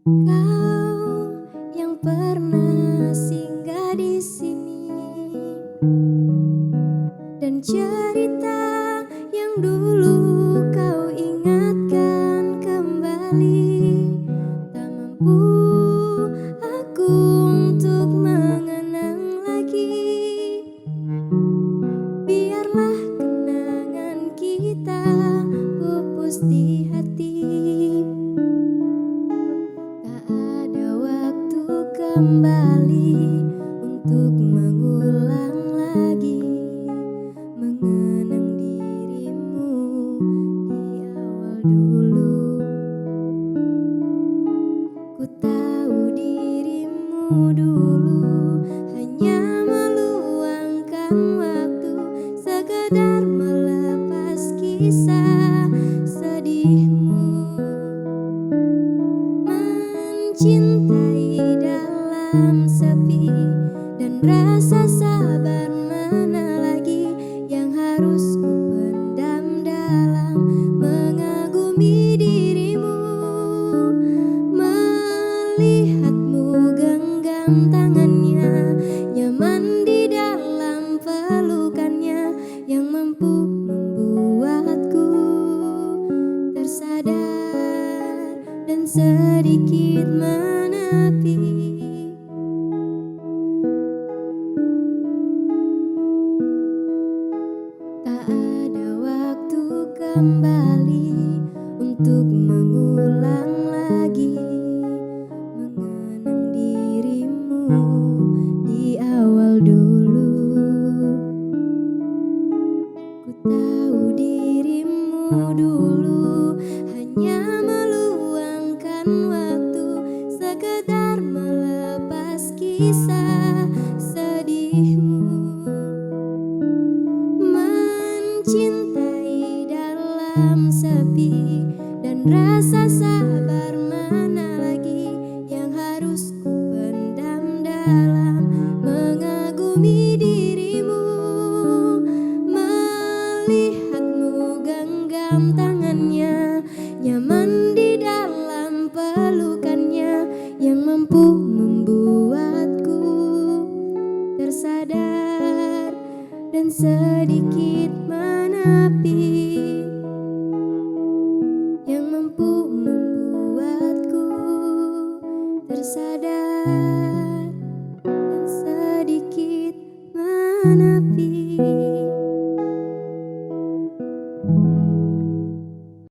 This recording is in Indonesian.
Kau yang pernah singgah di sini dan cerita yang dulu kau ingatkan kembali. Tak mampu aku untuk mengenang lagi. Biarlah kenangan kita pupus di hati. Tak ada waktu kembali untuk mengulang lagi, mengenang dirimu di awal dulu. Ku tahu dirimu dulu hanya meluangkan waktu sekedar melepas kisah sedihmu. Mencintai dalam sepi dan rasa sabar mana lagi yang harus ku pendam dalam mengagumi dirimu. Melihatmu genggam tangannya, nyaman di dalam pelukannya yang mampu membuatku tersadar dan sedikit menepi. Tak ada waktu kembali untuk mengulang lagi, mengenang dirimu di awal dulu. Ku tahu dirimu dulu hanya meluangkan waktu sekedar melepas kisah sedihmu. Mencintai dalam sepi dan rasa sabar mana lagi yang harus ku pendam dalam mengagumi dirimu. Melihatmu genggam tangannya, nyaman di dalam pelukannya yang mampu membuatku tersadar dan sedikit menepi, yang mampu membuatku tersadar dan sedikit menepi.